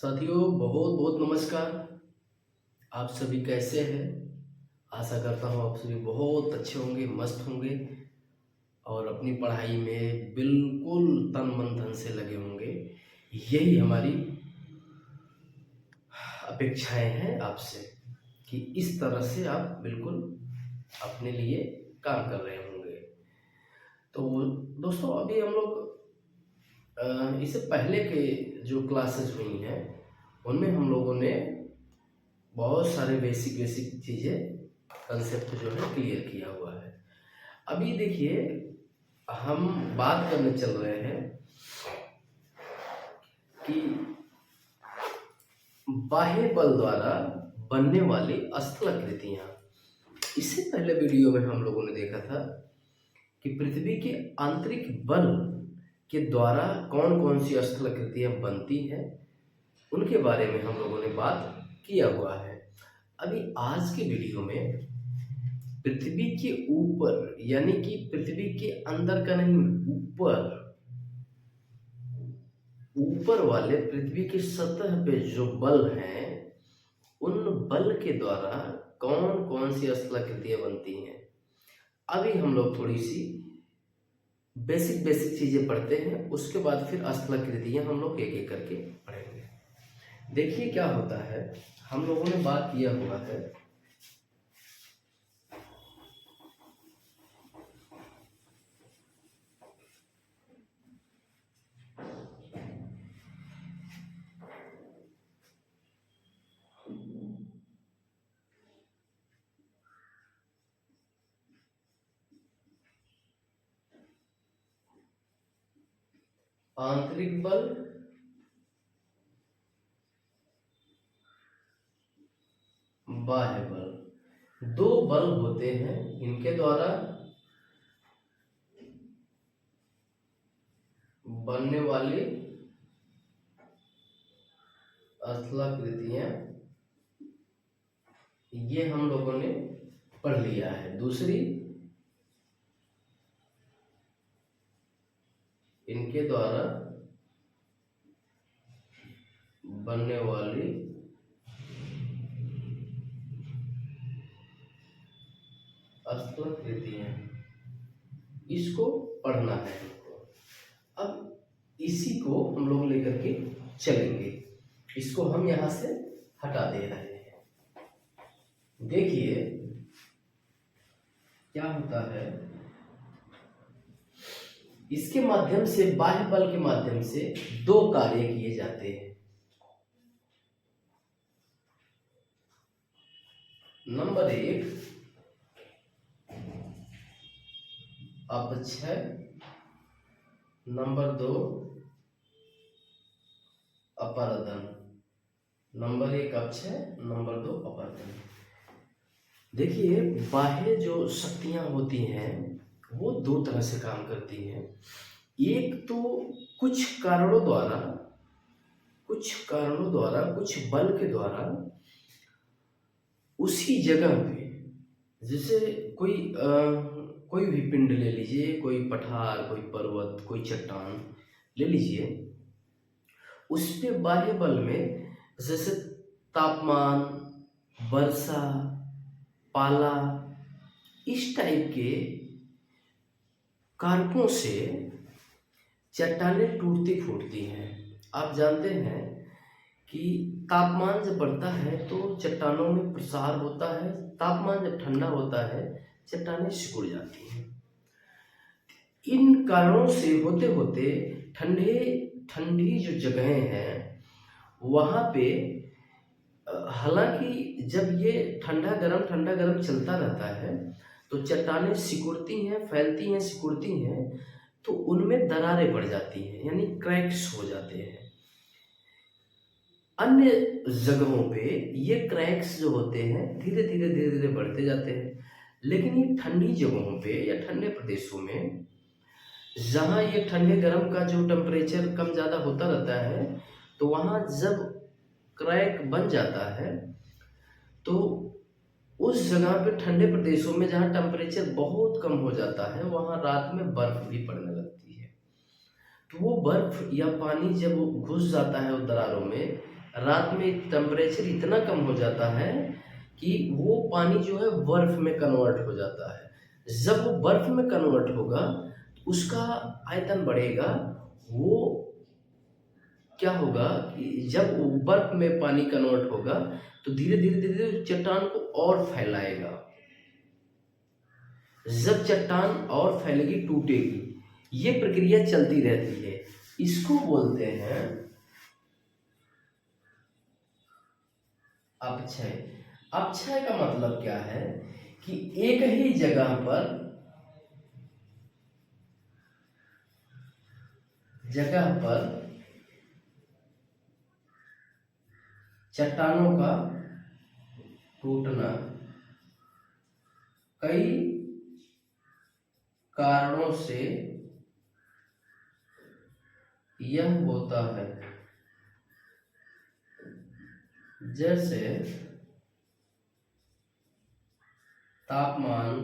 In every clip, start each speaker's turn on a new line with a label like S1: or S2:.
S1: साथियों, बहुत बहुत नमस्कार। आप सभी कैसे हैं? आशा करता हूँ आप सभी बहुत अच्छे होंगे, मस्त होंगे और अपनी पढ़ाई में बिल्कुल तन मन धन से लगे होंगे। यही हमारी अपेक्षाएं हैं आपसे कि इस तरह से आप बिल्कुल अपने लिए काम कर रहे होंगे। तो दोस्तों, अभी हम लोग इससे पहले के जो क्लासेस हुई हैं उनमें हम लोगों ने बहुत सारे बेसिक बेसिक चीज़ें कंसेप्ट जो है क्लियर किया हुआ है। अभी देखिए, हम बात करने चल रहे हैं कि बाह्य बल द्वारा बनने वाली स्थलाकृतियां। इससे पहले वीडियो में हम लोगों ने देखा था कि पृथ्वी के आंतरिक बल के द्वारा कौन कौन सी स्थलाकृतियां बनती हैं, उनके बारे में हम लोगों ने बात किया हुआ है। अभी आज के वीडियो में पृथ्वी के ऊपर, यानी कि पृथ्वी के अंदर का नहीं, ऊपर ऊपर वाले पृथ्वी की सतह पे जो बल हैं, उन बल के द्वारा कौन कौन सी स्थलाकृतियां बनती हैं। अभी हम लोग थोड़ी सी बेसिक बेसिक चीजें पढ़ते हैं, उसके बाद फिर स्थलाकृतियां हम लोग एक एक करके पढ़ेंगे। देखिए क्या होता है, हम लोगों ने बात किया हुआ है आंतरिक बल, बाह्य बल। दो बल होते हैं, इनके द्वारा बनने वाली स्थलाकृतियां, ये हम लोगों ने पढ़ लिया है। दूसरी, इनके द्वारा बनने वाली स्थलाकृतियां, इसको पढ़ना है हमको। अब इसी को हम लोग लेकर के चलेंगे, इसको हम यहां से हटा दे रहे हैं। देखिए क्या होता है, इसके माध्यम से, बाह्य बल के माध्यम से दो कार्य किए जाते हैं। नंबर एक, अपक्षय। नंबर दो, अपरदन। नंबर एक अपक्षय, नंबर दो अपरदन। देखिए, बाह्य जो शक्तियां होती हैं वो दो तरह से काम करती हैं। एक तो कुछ कारणों द्वारा, कुछ बल के द्वारा उसी जगह पे, जैसे कोई भी पिंड ले लीजिए, कोई पठार, कोई पर्वत, कोई चट्टान ले लीजिए, उस पे बाह्य बल में जैसे तापमान, वर्षा, पाला, इस टाइप के कारकों से चट्टानें टूटती फूटती हैं। आप जानते हैं कि तापमान जब बढ़ता है तो चट्टानों में प्रसार होता है, तापमान जब ठंडा होता है चट्टानें सिकुड़ जाती हैं। इन कारणों से होते होते ठंडी जो जगहें हैं वहाँ पे, हालांकि जब ये ठंडा गरम चलता रहता है तो चट्टानें सिकुड़ती हैं, फैलती हैं, सिकुड़ती हैं, तो उनमें दरारें पड़ जाती हैं, यानी क्रैक्स हो जाते हैं। अन्य जगहों पे ये क्रैक्स जो होते हैं धीरे धीरे बढ़ते जाते हैं। लेकिन ये ठंडी जगहों पे या ठंडे प्रदेशों में, जहाँ ये ठंडे गर्म का जो टेम्परेचर कम ज़्यादा होता रहता है, तो वहाँ जब क्रैक बन जाता है तो उस जगह पे, ठंडे प्रदेशों में जहाँ टेम्परेचर बहुत कम हो जाता है, वहाँ रात में बर्फ भी पड़ने लगती है। तो वो बर्फ या पानी जब घुस जाता है उन दरारों में, रात में टेम्परेचर इतना कम हो जाता है कि वो पानी जो है बर्फ में कन्वर्ट हो जाता है। जब वो बर्फ में कन्वर्ट होगा तो उसका आयतन बढ़ेगा। वो क्या होगा कि जब वो बर्फ में पानी कन्वर्ट होगा तो धीरे धीरे धीरे धीरे चट्टान को और फैलाएगा। जब चट्टान और फैलेगी, टूटेगी, ये प्रक्रिया चलती रहती है। इसको बोलते हैं अपक्षय। अपक्षय का मतलब क्या है कि एक ही जगह पर चट्टानों का टूटना कई कारणों से यह होता है, जैसे तापमान,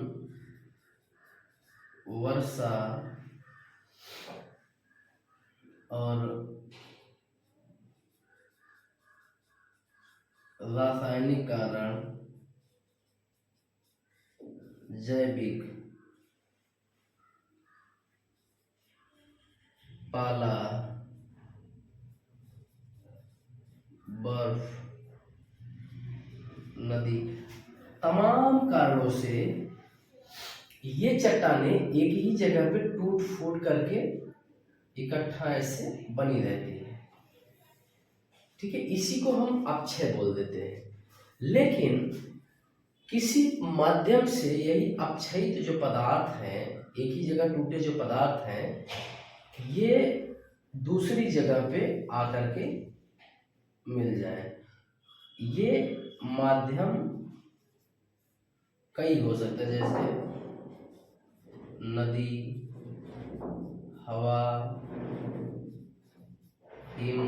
S1: वर्षा और रासायनिक कारण, जैविक, पाला, बर्फ, नदी, तमाम कारणों से ये चट्टानें एक ही जगह पे टूट फूट करके इकट्ठा ऐसे बनी रहती है। ठीक है, इसी को हम अपक्षय बोल देते हैं। लेकिन किसी माध्यम से यही अपक्षयित जो पदार्थ हैं, एक ही जगह टूटे जो पदार्थ हैं, ये दूसरी जगह पे आकर के मिल जाए। ये माध्यम कई हो सकते हैं, जैसे नदी, हवा, हिम,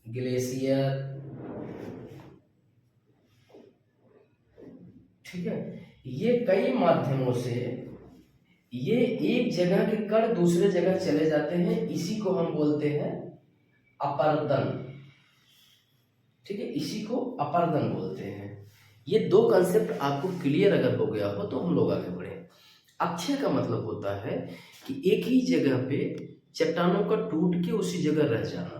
S1: ग्लेशियर। ठीक है, ये कई माध्यमों से ये एक जगह के कण दूसरे जगह चले जाते हैं। इसी को हम बोलते हैं अपर्दन। ठीक है, इसी को अपर्दन बोलते हैं। ये दो कंसेप्ट आपको क्लियर अगर हो गया हो तो हम लोग आगे बढ़े। अक्षय का मतलब होता है कि एक ही जगह पे चट्टानों का टूट के उसी जगह रह जाना।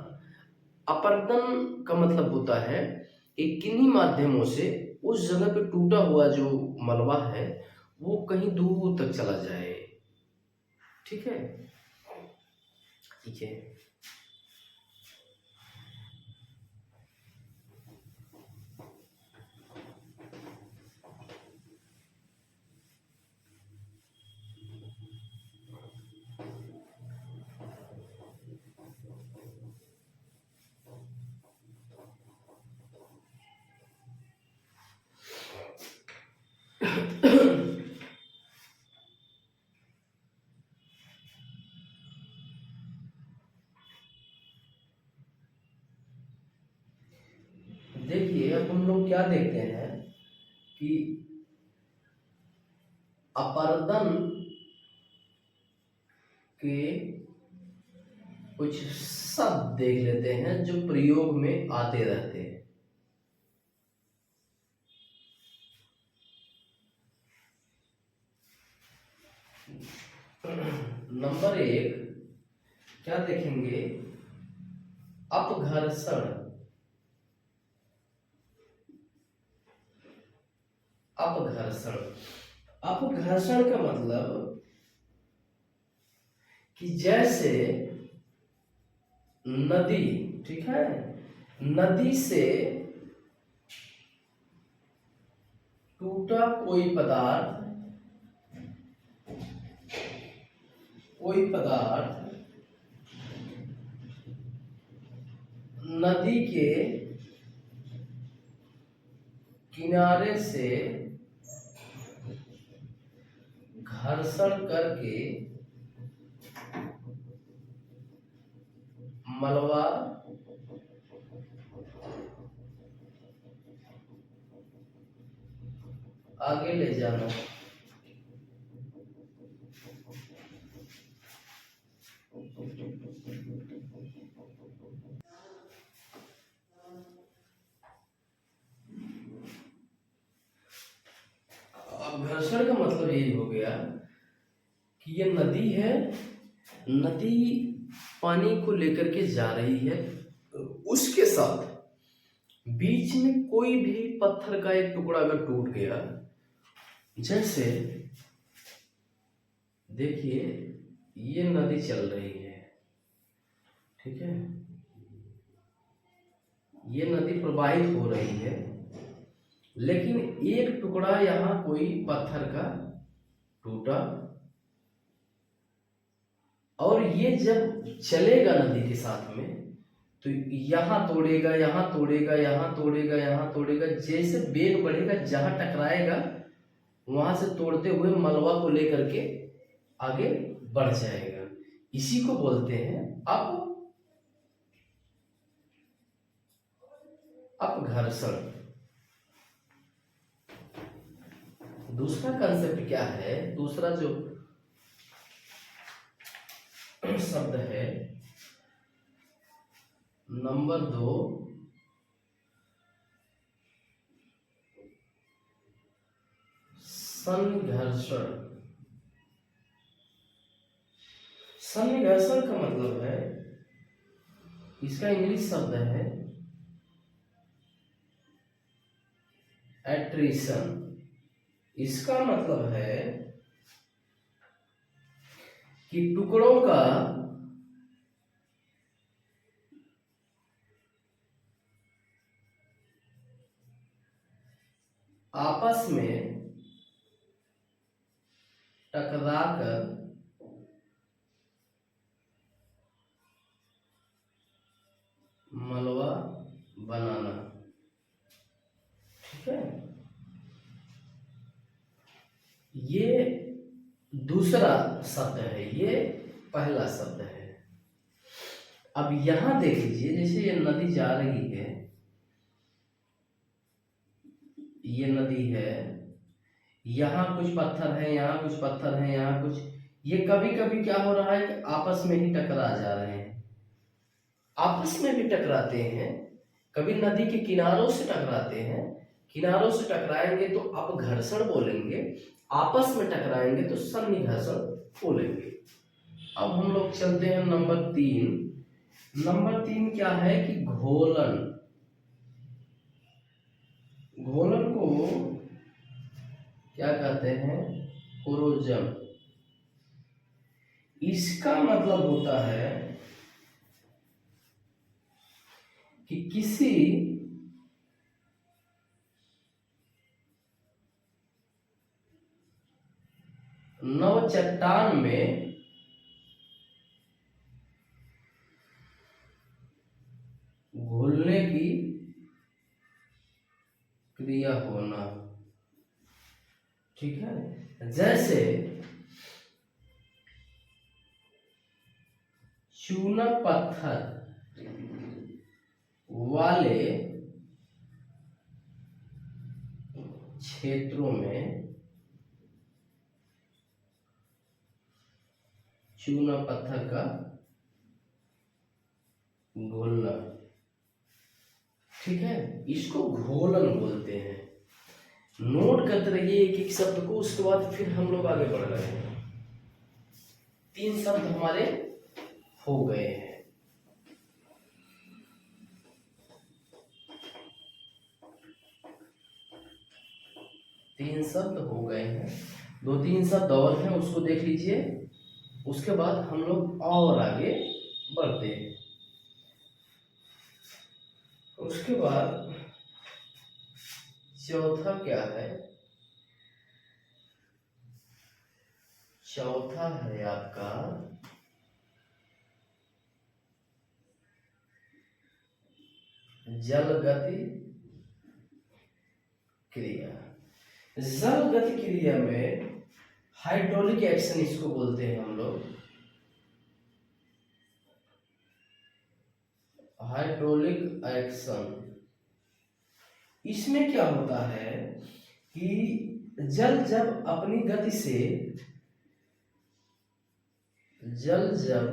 S1: अपर्दन का मतलब होता है कि किन्हीं माध्यमों से उस जगह पे टूटा हुआ जो मलबा है वो कहीं दूर तक चला जाए। ठीक है, ठीक है। देखिए, अब हम लोग क्या देखते हैं कि अपर्दन के कुछ शब्द देख लेते हैं जो प्रयोग में आते रहते हैं। नंबर 1 क्या देखेंगे? अपघर्षण। अपघर्षण, अपघर्षण का मतलब कि जैसे नदी, ठीक है, नदी से टूटा कोई पदार्थ नदी के किनारे से घर्षण करके मलबा आगे ले जाना। यही हो गया कि ये नदी है, नदी पानी को लेकर के जा रही है, उसके साथ बीच में कोई भी पत्थर का एक टुकड़ा अगर टूट गया, जैसे देखिए ये नदी चल रही है, ठीक है, ये नदी प्रवाहित हो रही है, लेकिन एक टुकड़ा यहाँ कोई पत्थर का टूटा, और ये जब चलेगा नदी के साथ में तो यहाँ तोड़ेगा, यहाँ तोड़ेगा, यहाँ तोड़ेगा, यहाँ तोड़ेगा, जैसे वेग बढ़ेगा जहां टकराएगा वहां से तोड़ते हुए मलबा को लेकर के आगे बढ़ जाएगा। इसी को बोलते हैं अपघर्षण। दूसरा कंसेप्ट क्या है, दूसरा जो शब्द है नंबर 2, संघर्षण। संघर्षण का मतलब है, इसका इंग्लिश शब्द है एट्रिशन। इसका मतलब है कि टुकड़ों का आपस में टकराकर मलबा बनाना, ठीक है। ये दूसरा शब्द है, ये पहला शब्द है। अब यहां देख लीजिए, जैसे ये नदी जा रही है, ये नदी है, यहाँ कुछ पत्थर है, यहाँ कुछ पत्थर है, यहाँ कुछ, ये कभी कभी क्या हो रहा है कि आपस में ही टकरा जा रहे हैं, आपस में भी टकराते हैं, कभी नदी के किनारों से टकराते हैं, किनारों से टकराएंगे तो अपघर्षण बोलेंगे, आपस में टकराएंगे तो सन्निघर्षण बोलेंगे। अब हम लोग चलते हैं नंबर 3। नंबर 3 क्या है कि घोलन। घोलन को क्या कहते हैं, कोरोजन। इसका मतलब होता है कि किसी नव चट्टान में घुलने की क्रिया होना, ठीक है। जैसे चूना पत्थर वाले क्षेत्रों में चूना पत्थर का घोलना, ठीक है, इसको घोलन बोलते हैं। नोट करते रहिए एक एक शब्द को, उसके बाद फिर हम लोग आगे बढ़ रहे हैं। 3 शब्द हमारे हो गए हैं। तीन शब्द हो गए हैं, 2-3 शब्द और हैं, उसको देख लीजिए, उसके बाद हम लोग और आगे बढ़ते हैं। उसके बाद चौथा क्या है, चौथा है आपका जल गति क्रिया। जल गति क्रिया में हाइड्रोलिक एक्शन इसको बोलते हैं हम लोग, हाइड्रोलिक एक्शन। इसमें क्या होता है कि जल जब अपनी गति से, जल जब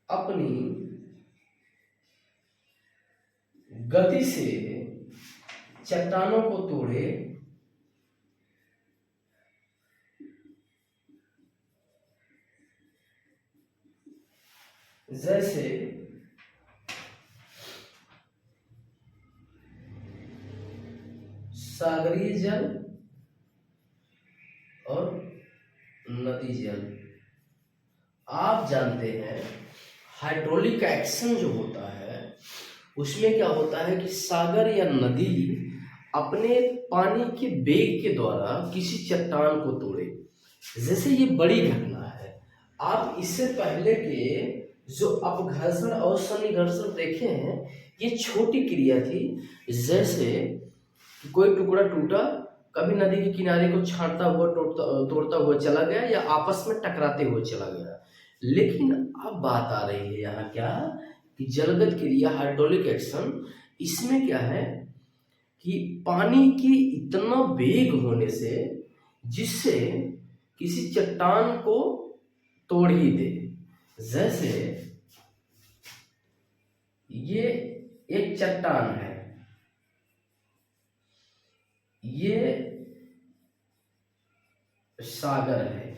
S1: अपनी गति से चट्टानों को तोड़े जैसे सागरीय जल और नदी जल। आप जानते हैं हाइड्रोलिक एक्शन जो होता है उसमें क्या होता है कि सागर या नदी अपने पानी के वेग के द्वारा किसी चट्टान को तोड़े। जैसे ये बड़ी घटना है। आप इससे पहले के जो अपघर्षण और सन्निघर्षण देखे हैं ये छोटी क्रिया थी। जैसे कोई टुकड़ा टूटा, कभी नदी के किनारे को छांटता हुआ तोड़ता हुआ चला गया या आपस में टकराते हुए चला गया। लेकिन अब बात आ रही है यहाँ क्या कि जलगत क्रिया हाइड्रोलिक एक्शन, इसमें क्या है कि पानी की इतना वेग होने से जिससे किसी चट्टान को तोड़ ही दे। जैसे ये एक चट्टान है, ये सागर है,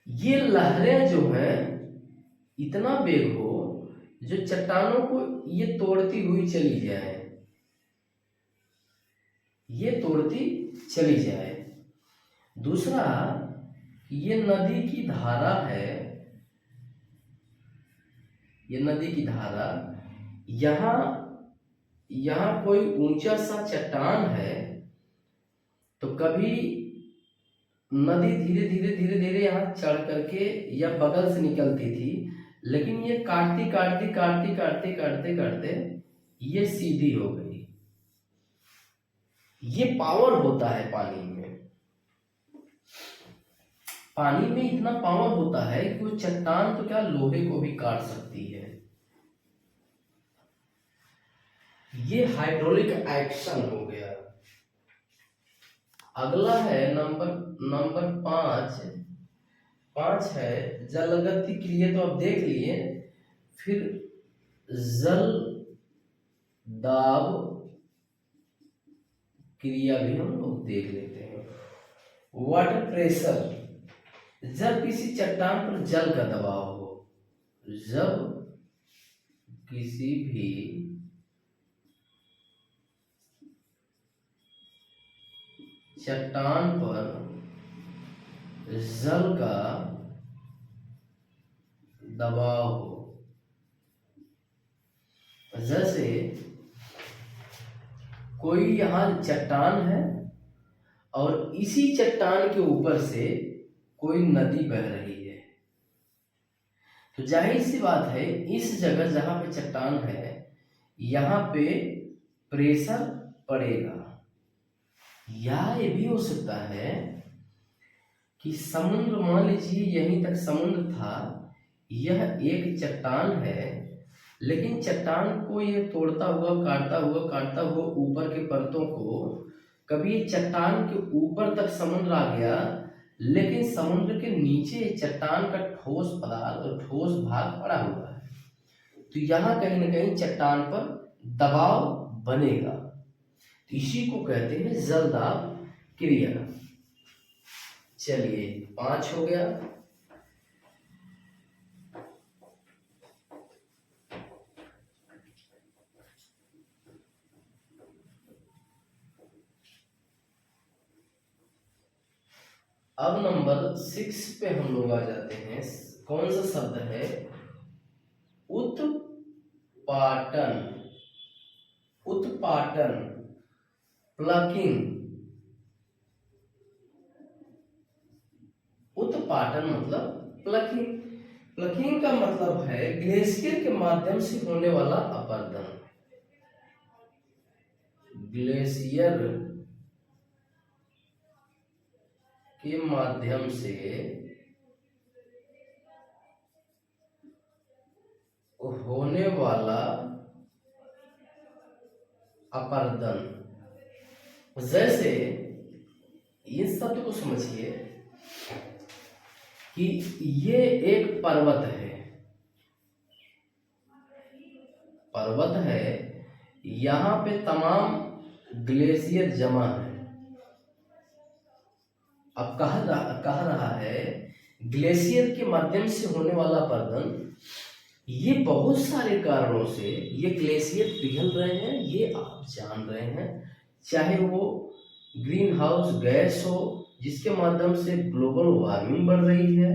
S1: ये लहरें जो हैं इतना वेग हो जो चट्टानों को ये तोड़ती हुई चली जाए, ये तोड़ती चली जाए। दूसरा, ये नदी की धारा है, ये नदी की धारा, यहाँ कोई ऊंचा सा चट्टान है तो कभी नदी धीरे धीरे धीरे धीरे यहाँ चढ़ करके या बगल से निकलती थी, लेकिन ये काटती काटती काटती काटती काटते काटते ये सीधी हो गई। ये पावर होता है पानी में। पानी में इतना पावर होता है कि वो चट्टान तो क्या लोहे को भी काट सकती है। ये हाइड्रोलिक एक्शन हो गया। अगला है नंबर 5 है जलगति क्रिया, तो आप देख लिए। फिर जल दाब क्रिया भी हम लोग देख लेते हैं। वाटर प्रेशर, जब किसी चट्टान पर जल का दबाव हो, जब किसी भी चट्टान पर जल का दबाव हो, जैसे कोई यहाँ चट्टान है और इसी चट्टान के ऊपर से कोई नदी बह रही है, तो जाहिर सी बात है इस जगह जहां पे चट्टान है यहाँ पे प्रेशर पड़ेगा। या ये भी हो सकता है कि समुद्र, मान लीजिए यहीं तक समुद्र था, यह एक चट्टान है, लेकिन चट्टान को ये तोड़ता हुआ काटता हुआ ऊपर के परतों को, कभी ये चट्टान के ऊपर तक समुद्र आ गया, लेकिन समुद्र के नीचे चट्टान का ठोस पदार्थ और ठोस भाग पड़ा हुआ है, तो यहाँ कहीं ना कहीं चट्टान पर दबाव बनेगा। तो इसी को कहते हैं जलदाब क्रिया। चलिए 5 हो गया। अब नंबर 6 पे हम लोग आ जाते हैं। कौन सा शब्द है? उत्पाटन। उत्पाटन, प्लकिंग। उत्पाटन मतलब प्लकिंग। प्लकिंग का मतलब है ग्लेशियर के माध्यम से होने वाला अपर्दन। ग्लेशियर के माध्यम से होने वाला अपर्दन। जैसे इस शब्द को समझिए कि ये एक पर्वत है, पर्वत है, यहाँ पे तमाम ग्लेशियर जमा है। अब कह रहा है ग्लेशियर के माध्यम से होने वाला अपर्दन, ये बहुत सारे कारणों से ये ग्लेशियर पिघल रहे हैं, ये आप जान रहे हैं। चाहे वो ग्रीन हाउस गैस हो जिसके माध्यम से ग्लोबल वार्मिंग बढ़ रही है,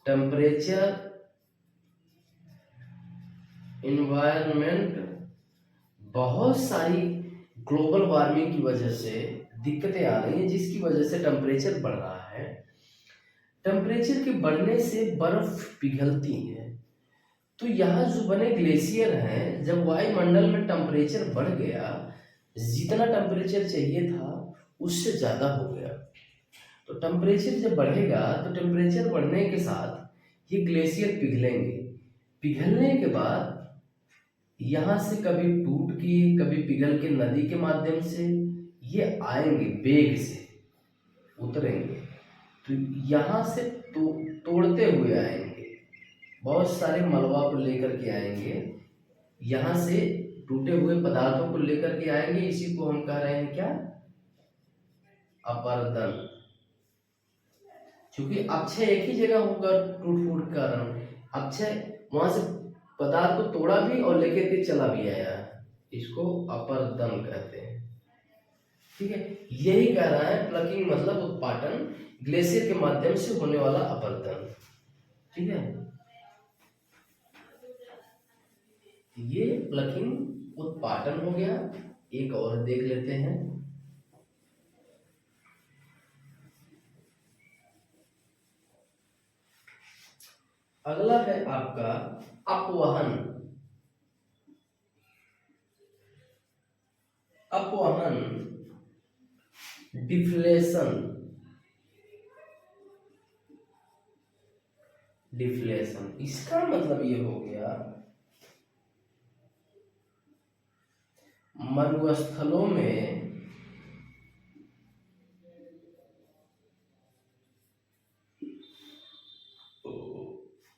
S1: टेम्परेचर, इन्वायरमेंट, बहुत सारी ग्लोबल वार्मिंग की वजह से दिक्कतें आ रही हैं, जिसकी वजह से टेम्परेचर बढ़ रहा है। टेम्परेचर के बढ़ने से बर्फ पिघलती है, तो यहाँ जो बने ग्लेशियर हैं, जब वायुमंडल में टेम्परेचर बढ़ गया, जितना टेम्परेचर चाहिए था उससे ज़्यादा हो गया, तो टेम्परेचर जब बढ़ेगा तो टेम्परेचर बढ़ने के साथ ये ग्लेशियर पिघलेंगे। पिघलने के बाद यहाँ से कभी टूट के कभी पिघल के नदी के माध्यम से ये आएंगे, बेग से उतरेंगे, तो यहाँ से तोड़ते हुए आएंगे, बहुत सारे मलबा को लेकर के आएंगे, यहाँ से टूटे हुए पदार्थों को लेकर के आएंगे। इसी को हम कह रहे हैं क्या? अपरदन। क्योंकि अपक्षय एक ही जगह होगा, टूट फूट का कारण अपक्षय वहां से पदार्थ को तोड़ा भी और लेकर के चला भी आया, इसको अपरदन कहते हैं। ठीक है, यही कह रहा है प्लकिंग मतलब उत्पाटन, ग्लेशियर के माध्यम से होने वाला अपरदन। ठीक है, ये प्लकिंग उत्पाटन हो गया। एक और देख लेते हैं। अगला है आपका अपवहन। अपवहन, डिफ्लेशन। डिफ्लेशन इसका मतलब ये हो गया मरुस्थलों में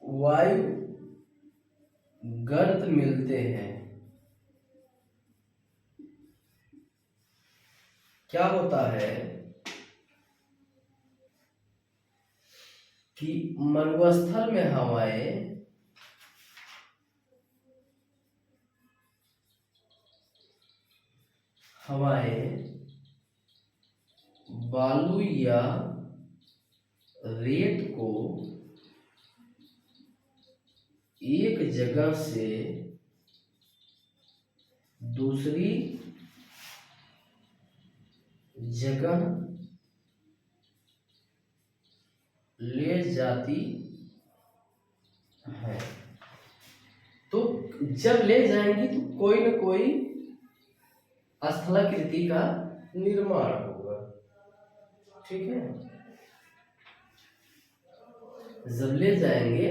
S1: वायु गर्त मिलते हैं। क्या होता है कि मरुस्थल में हवाएं बालू या रेत को एक जगह से दूसरी जगह ले जाती है। तो जब ले जाएंगी तो कोई न कोई स्थलाकृति का निर्माण होगा। ठीक है, जब ले जाएंगे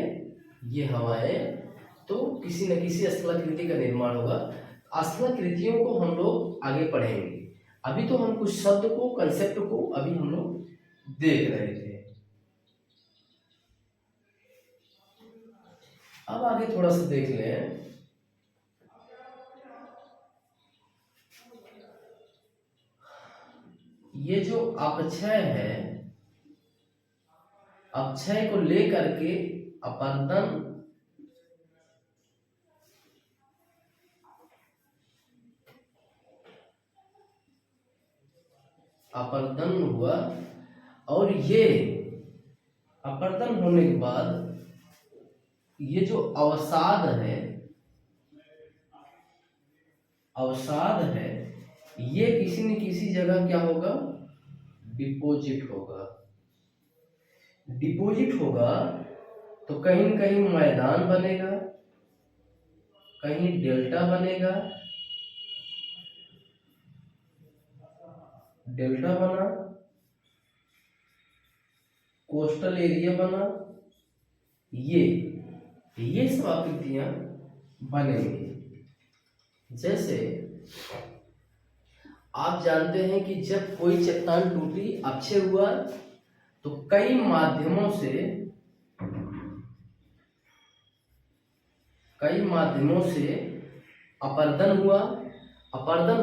S1: ये हवाएं तो किसी न किसी स्थलाकृति का निर्माण होगा। स्थलाकृतियों को हम लोग आगे पढ़ेंगे, अभी तो हम कुछ शब्द को, कंसेप्ट को अभी हम लोग देख रहे थे। अब आगे थोड़ा सा देख लें। ये जो अपक्षय है, अपक्षय को लेकर के अपरदन, अपरदन हुआ, और ये अपरदन होने के बाद ये जो अवसाद है, अवसाद है, ये किसी न किसी जगह क्या होगा? डिपोजिट होगा। डिपोजिट होगा तो कहीं न कहीं मैदान बनेगा, कहीं डेल्टा बनेगा, डेल्टा बना, कोस्टल एरिया बना, ये सब आकृतियां बनेंगी। जैसे आप जानते हैं कि जब कोई चट्टान टूटी, अपक्षय हुआ, तो कई माध्यमों से अपरदन हुआ। अपरदन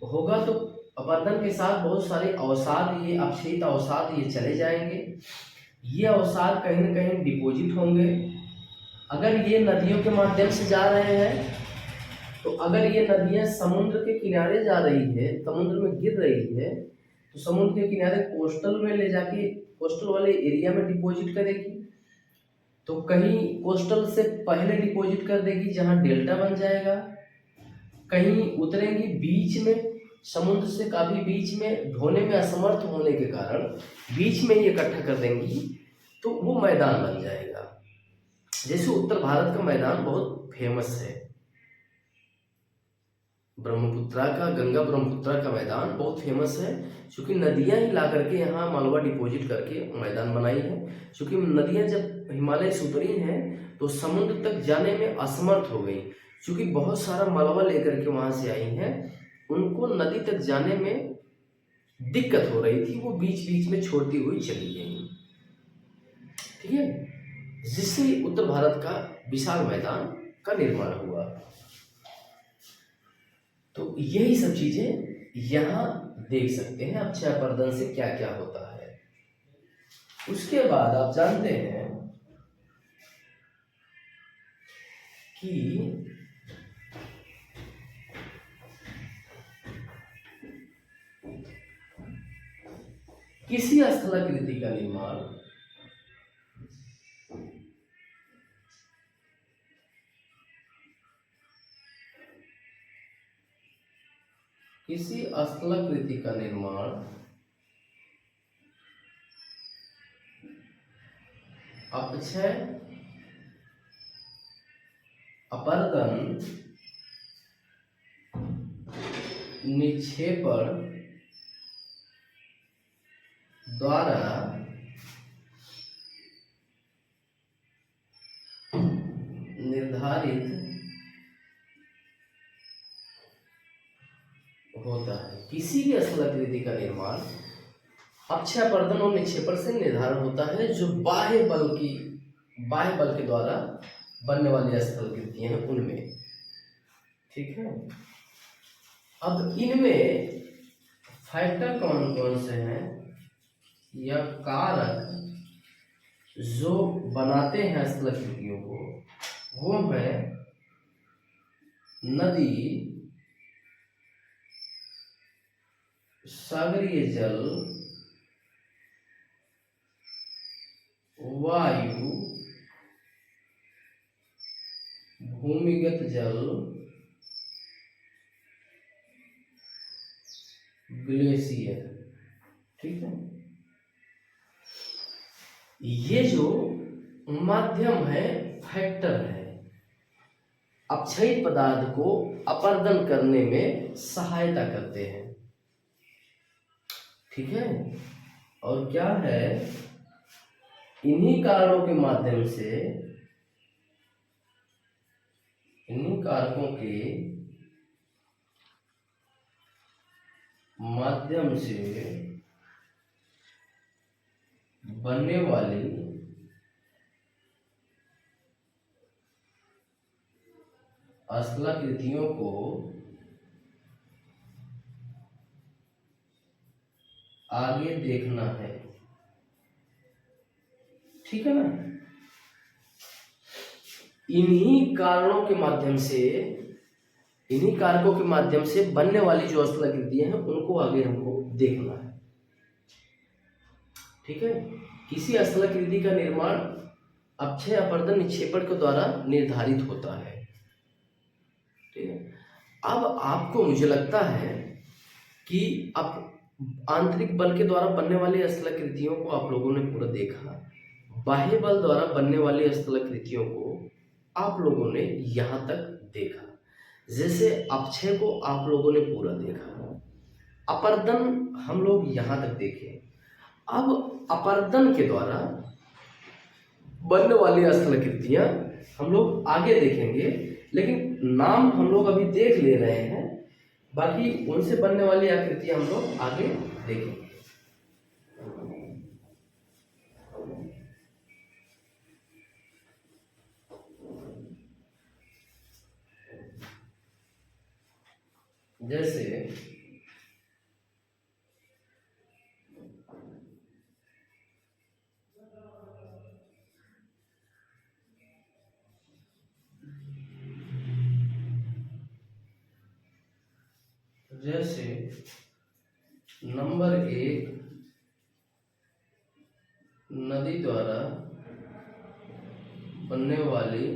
S1: होगा तो अपरदन के साथ बहुत सारे अवसाद, ये अपक्षयित अवसाद ये चले जाएंगे। ये अवसाद कहीं ना कहीं डिपॉजिट होंगे। अगर ये नदियों के माध्यम से जा रहे हैं, तो अगर ये नदियां समुद्र के किनारे जा रही है, समुद्र में गिर रही है, तो समुद्र के किनारे कोस्टल में ले जाके कोस्टल वाले एरिया में डिपॉजिट करेगी। तो कहीं कोस्टल से पहले डिपॉजिट कर देगी जहां डेल्टा बन जाएगा, कहीं उतरेंगी बीच में, समुद्र से काफी बीच में, ढोने में असमर्थ होने के कारण बीच में ही इकट्ठा कर देंगी, तो वो मैदान बन जाएगा। जैसे उत्तर भारत का मैदान बहुत फेमस है, ब्रह्मपुत्रा का, गंगा ब्रह्मपुत्रा का मैदान बहुत फेमस है, क्योंकि नदियां ही ला करके यहाँ मालवा डिपॉजिट करके मैदान बनाई है। क्योंकि नदियां जब हिमालय से उतरी हैं तो समुद्र तक जाने में असमर्थ हो गई, क्योंकि बहुत सारा मलबा लेकर के वहां से आई हैं, उनको नदी तक जाने में दिक्कत हो रही थी, वो बीच बीच में छोड़ती हुई चली गई। ठीक है, जिससे उत्तर भारत का विशाल मैदान का निर्माण हुआ। तो यही सब चीजें यहाँ देख सकते हैं अक्षय अपर्दन से क्या क्या होता है। उसके बाद आप जानते हैं कि किसी स्थलाकृति का निर्माण अपक्षय अपर्दन निक्षेपण द्वारा निर्धारित होता है। किसी भी स्थलाकृति का निर्माण अक्षय अपर्दन और निक्षेपण से निर्धारण होता है, जो बाह्य बल के द्वारा बनने वाली स्थलाकृतियां हैं उनमें। ठीक है, अब इनमें फैक्टर कौन कौन से हैं या कारक जो बनाते हैं स्थलाकृतियों को, वो है नदी, सागरीय जल, वायु, भूमिगत जल, ग्लेशियर। ठीक है, ये जो माध्यम है, फैक्टर है, अपक्षयित पदार्थ को अपर्दन करने में सहायता करते हैं। ठीक है, और क्या है, इन्हीं कारणों के माध्यम से, इन्हीं कारकों के माध्यम से बनने वाली स्थलाकृतियों को आगे देखना है। ठीक है ना, इन्हीं कारणों के माध्यम से, इन्हीं कारकों के माध्यम से बनने वाली जो स्थलाकृतियां हैं उनको आगे हमको देखना है। ठीक है, किसी स्थलाकृति का निर्माण अपक्षय अपर्दन निक्षेपण के द्वारा निर्धारित होता है। ठीक है, अब आपको, मुझे लगता है कि अब आंतरिक बल के द्वारा बनने वाली स्थलाकृतियों को आप लोगों ने पूरा देखा, बाह्य बल द्वारा बनने वाली स्थलाकृतियों को आप लोगों ने यहाँ तक देखा। जैसे अपक्षय को आप लोगों ने पूरा देखा, अपर्दन हम लोग यहाँ तक देखे। अब अपर्दन के द्वारा बनने वाली स्थलाकृतियां हम लोग आगे देखेंगे, लेकिन नाम हम लोग अभी देख ले रहे हैं, बाकी उनसे बनने वाली आकृतियां हम लोग आगे देखेंगे। जैसे जैसे नंबर 1, नदी द्वारा बनने वाली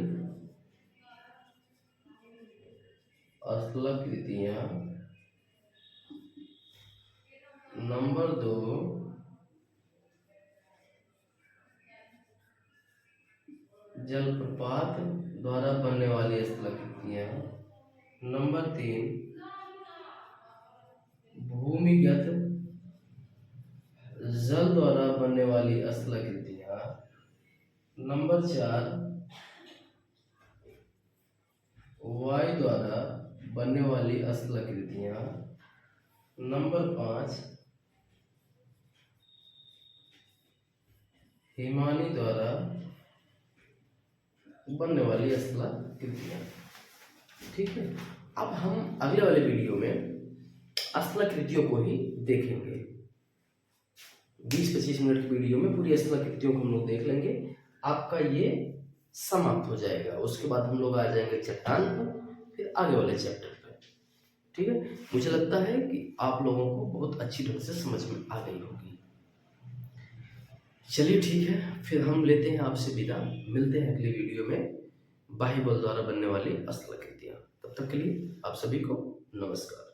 S1: स्थलाकृतियां। नंबर 2, जलप्रपात द्वारा बनने वाली स्थलाकृतियां। नंबर 3, भूमिगत जल द्वारा बनने वाली स्थलाकृतियां। नंबर 4, वायु द्वारा बनने वाली स्थलाकृतियां। नंबर 5, हिमानी द्वारा बनने वाली स्थलाकृतियां। ठीक है, अब हम अगले वाले वीडियो में स्थलाकृतियों को ही देखेंगे। 20-25 मिनट की वीडियो में पूरी स्थलाकृतियों को हम लोग देख लेंगे। आपका ये समाप्त हो जाएगा। उसके बाद हम लोग आ जाएंगे चट्टान पर, फिर आगे वाले चैप्टर पर। ठीक है, मुझे लगता है कि आप लोगों को बहुत अच्छी ढंग से समझ में आ गई होगी। चलिए ठीक है, फिर हम लेते हैं आपसे विदा। मिलते हैं अगली वीडियो में बाह्य बल द्वारा बनने वाली स्थलाकृतियां। तब तक के लिए आप सभी को नमस्कार।